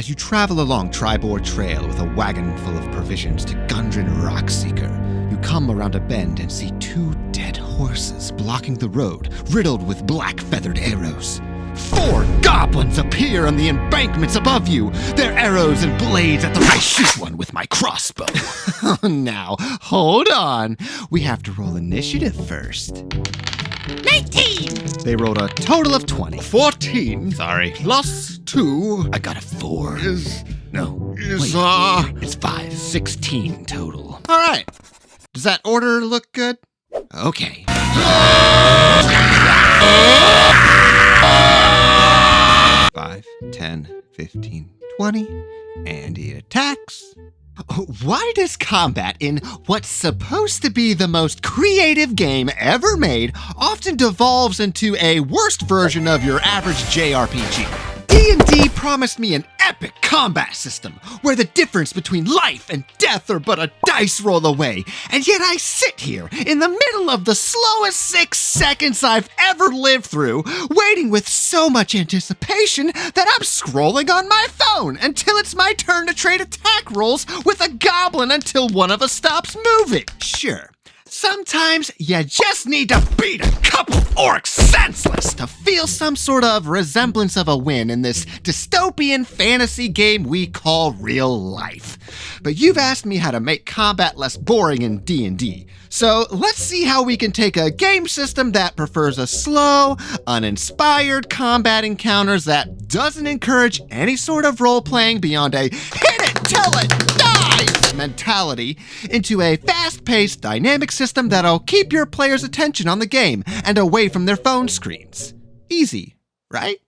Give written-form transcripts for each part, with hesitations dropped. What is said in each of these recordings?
As you travel along Tribord Trail with a wagon full of provisions to Gundren Rockseeker, you come around a bend and see 2 dead horses blocking the road, riddled with black feathered arrows. 4 goblins appear on the embankments above you, their arrows and blades at the right. I shoot one with my crossbow. Now, hold on. We have to roll initiative first. 19! They rolled a total of 20. 14. Sorry. Plus 2 I got a 4. is... No. Is, Wait, it's 5. 16 total. All right. Does that order look good? Okay. 5, 10, 15, 20, and he attacks. Why does combat in what's supposed to be the most creative game ever made often devolves into a worst version of your average JRPG? D&D promised me an epic combat system where the difference between life and death are but a dice roll away, and yet I sit here in the middle of the slowest 6 seconds I've ever lived through, waiting with so much anticipation that I'm scrolling on my phone until it's my turn to trade attack rolls with a goblin until one of us stops moving. Sure. Sometimes you just need to beat a couple orcs senseless to feel some sort of resemblance of a win in this dystopian fantasy game we call real life. But you've asked me how to make combat less boring in D&D, so let's see how we can take a game system that prefers a slow, uninspired combat encounters that doesn't encourage any sort of role-playing beyond a hit it till it dies mentality into a fast-paced, dynamic system that'll keep your players' attention on the game and away from their phone screens. Easy, right?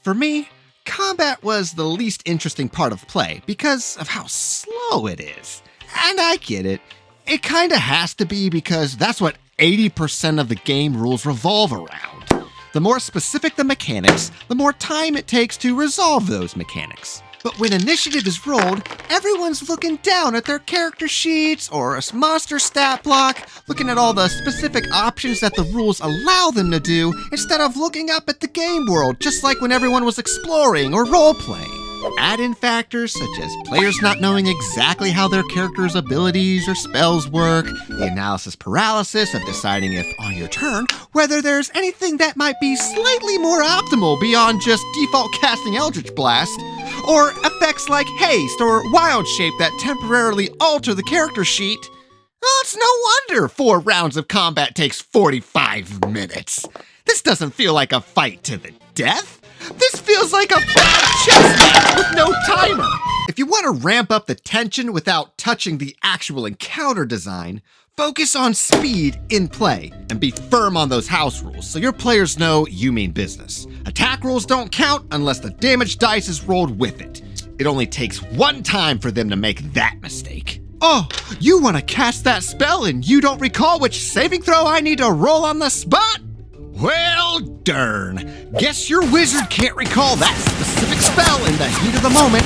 For me, combat was the least interesting part of play because of how slow it is. And I get it. It kinda has to be because that's what 80% of the game rules revolve around. The more specific the mechanics, the more time it takes to resolve those mechanics. But when initiative is rolled, everyone's looking down at their character sheets or a monster stat block, looking at all the specific options that the rules allow them to do, instead of looking up at the game world, just like when everyone was exploring or role-playing. Add in factors such as players not knowing exactly how their character's abilities or spells work, the analysis paralysis of deciding if, on your turn, whether there's anything that might be slightly more optimal beyond just default casting Eldritch Blast, or effects like haste or wild shape that temporarily alter the character sheet. Well, it's no wonder 4 rounds of combat takes 45 minutes. This doesn't feel like a fight to the death. This feels like a bad chess match with no timer. If you want to ramp up the tension without touching the actual encounter design, focus on speed in play and be firm on those house rules so your players know you mean business. Attack rolls don't count unless the damage dice is rolled with it. It only takes 1 time for them to make that mistake. Oh, you want to cast that spell and you don't recall which saving throw I need to roll on the spot? Well, darn. Guess your wizard can't recall that specific spell in the heat of the moment.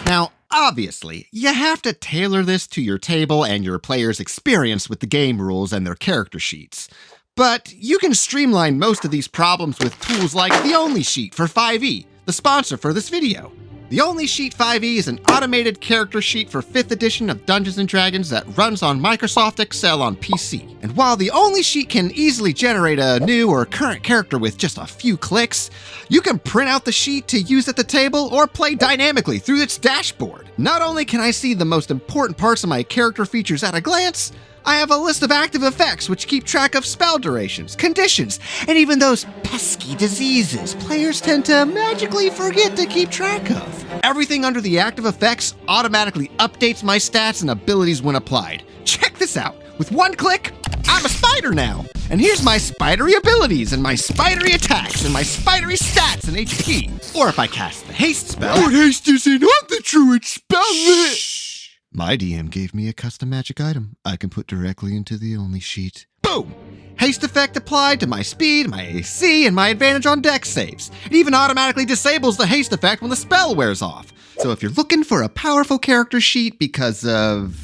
Now, obviously, you have to tailor this to your table and your players' experience with the game rules and their character sheets. But you can streamline most of these problems with tools like the Only Sheet for 5e, the sponsor for this video. The Only Sheet 5e is an automated character sheet for 5th edition of Dungeons & Dragons that runs on Microsoft Excel on PC. And while the Only Sheet can easily generate a new or current character with just a few clicks, you can print out the sheet to use at the table or play dynamically through its dashboard. Not only can I see the most important parts of my character features at a glance, I have a list of active effects which keep track of spell durations, conditions, and even those pesky diseases players tend to magically forget to keep track of. Everything under the active effects automatically updates my stats and abilities when applied. Check this out. With 1 click, I'm a spider now. And here's my spidery abilities and my spidery attacks and my spidery stats and HP. Or if I cast the haste spell... But haste isn't on the druid spell list! Shh. My DM gave me a custom magic item I can put directly into the Only Sheet. Boom! Haste effect applied to my speed, my AC, and my advantage on dex saves. It even automatically disables the haste effect when the spell wears off. So if you're looking for a powerful character sheet because of...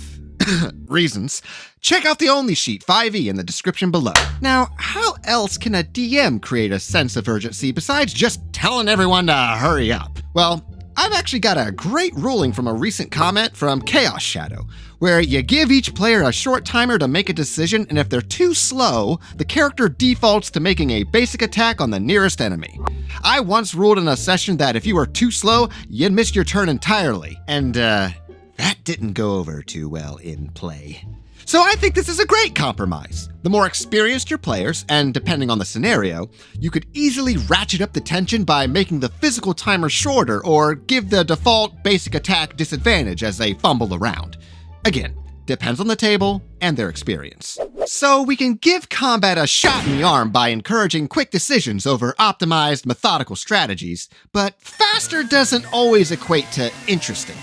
reasons, check out the Only Sheet 5e in the description below. Now, how else can a DM create a sense of urgency besides just telling everyone to hurry up? Well, I've actually got a great ruling from a recent comment from Chaos Shadow, where you give each player a short timer to make a decision, and if they're too slow, the character defaults to making a basic attack on the nearest enemy. I once ruled in a session that if you were too slow, you'd miss your turn entirely, and that didn't go over too well in play. So I think this is a great compromise. The more experienced your players, and depending on the scenario, you could easily ratchet up the tension by making the physical timer shorter or give the default basic attack disadvantage as they fumble around. Again, depends on the table and their experience. So we can give combat a shot in the arm by encouraging quick decisions over optimized methodical strategies, but faster doesn't always equate to interesting.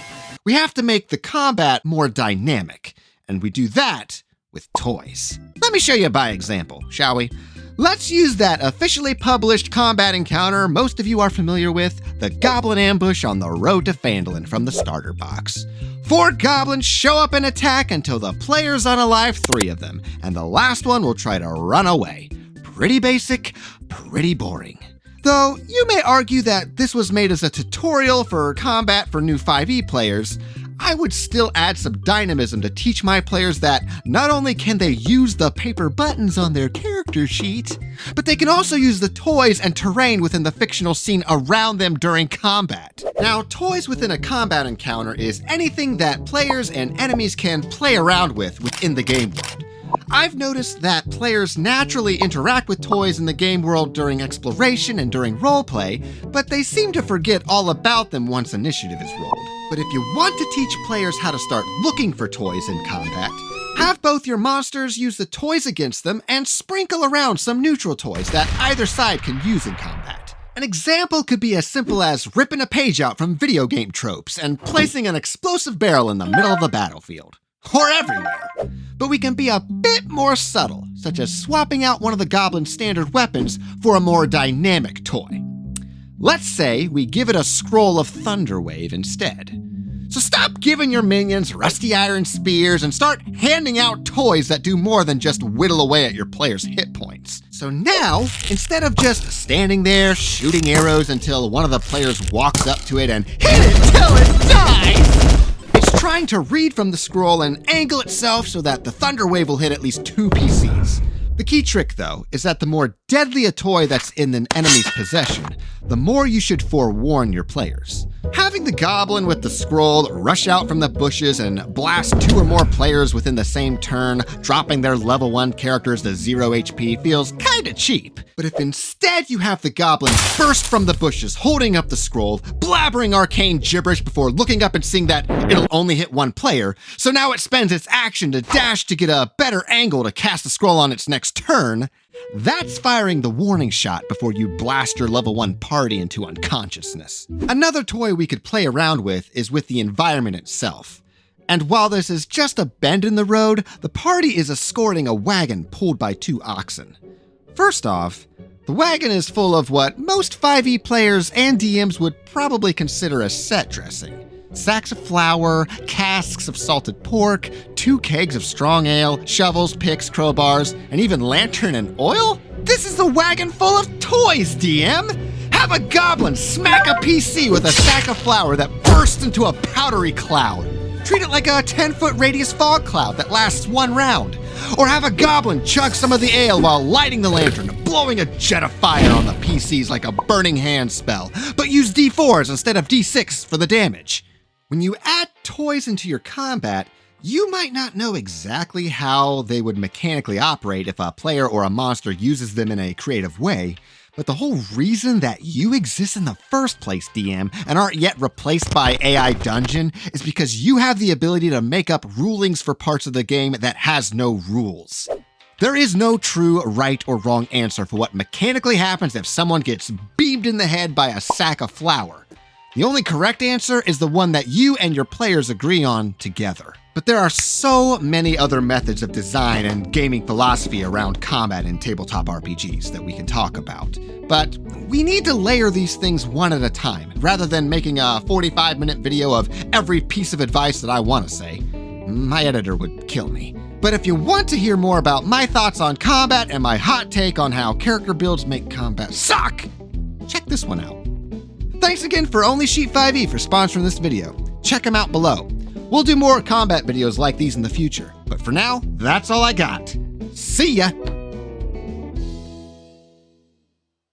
We have to make the combat more dynamic. And we do that with toys. Let me show you by example, shall we? Let's use that officially published combat encounter most of you are familiar with, the Goblin Ambush on the Road to Phandalin from the starter box. 4 goblins show up and attack until the players unalive 3 of them, and the last one will try to run away. Pretty basic, pretty boring. Though you may argue that this was made as a tutorial for combat for new 5e players, I would still add some dynamism to teach my players that not only can they use the paper buttons on their character sheet, but they can also use the toys and terrain within the fictional scene around them during combat. Now, toys within a combat encounter is anything that players and enemies can play around with within the game world. I've noticed that players naturally interact with toys in the game world during exploration and during roleplay, but they seem to forget all about them once initiative is rolled. But if you want to teach players how to start looking for toys in combat, have both your monsters use the toys against them and sprinkle around some neutral toys that either side can use in combat. An example could be as simple as ripping a page out from video game tropes and placing an explosive barrel in the middle of the battlefield. Or everywhere. But we can be a bit more subtle, such as swapping out one of the goblin's standard weapons for a more dynamic toy. Let's say we give it a scroll of Thunderwave instead. So stop giving your minions rusty iron spears and start handing out toys that do more than just whittle away at your players' hit points. So now, instead of just standing there shooting arrows until one of the players walks up to it and hit it till it dies, it's trying to read from the scroll and angle itself so that the Thunderwave will hit at least 2 PCs. The key trick, though, is that the more deadly a toy that's in an enemy's possession, the more you should forewarn your players. Having the goblin with the scroll rush out from the bushes and blast 2 or more players within the same turn, dropping their level 1 characters to 0 HP feels kinda cheap. But if instead you have the goblin burst from the bushes holding up the scroll, blabbering arcane gibberish before looking up and seeing that it'll only hit 1 player, so now it spends its action to dash to get a better angle to cast the scroll on its next turn, that's firing the warning shot before you blast your level 1 party into unconsciousness. Another toy we could play around with is with the environment itself. And while this is just a bend in the road, the party is escorting a wagon pulled by 2 oxen. First off, the wagon is full of what most 5e players and DMs would probably consider as set dressing. Sacks of flour, casks of salted pork, 2 kegs of strong ale, shovels, picks, crowbars, and even lantern and oil? This is a wagon full of toys, DM! Have a goblin smack a PC with a sack of flour that bursts into a powdery cloud. Treat it like a 10-foot radius fog cloud that lasts 1 round. Or have a goblin chug some of the ale while lighting the lantern, blowing a jet of fire on the PCs like a burning hand spell, but use D4s instead of D6 for the damage. When you add toys into your combat, you might not know exactly how they would mechanically operate if a player or a monster uses them in a creative way, but the whole reason that you exist in the first place, DM, and aren't yet replaced by AI Dungeon is because you have the ability to make up rulings for parts of the game that has no rules. There is no true right or wrong answer for what mechanically happens if someone gets beamed in the head by a sack of flour. The only correct answer is the one that you and your players agree on together. But there are so many other methods of design and gaming philosophy around combat in tabletop RPGs that we can talk about. But we need to layer these things one at a time, rather than making a 45-minute video of every piece of advice that I want to say. My editor would kill me. But if you want to hear more about my thoughts on combat and my hot take on how character builds make combat suck, check this one out. Thanks again for Only Sheet 5e for sponsoring this video. Check them out below. We'll do more combat videos like these in the future. But for now, that's all I got. See ya!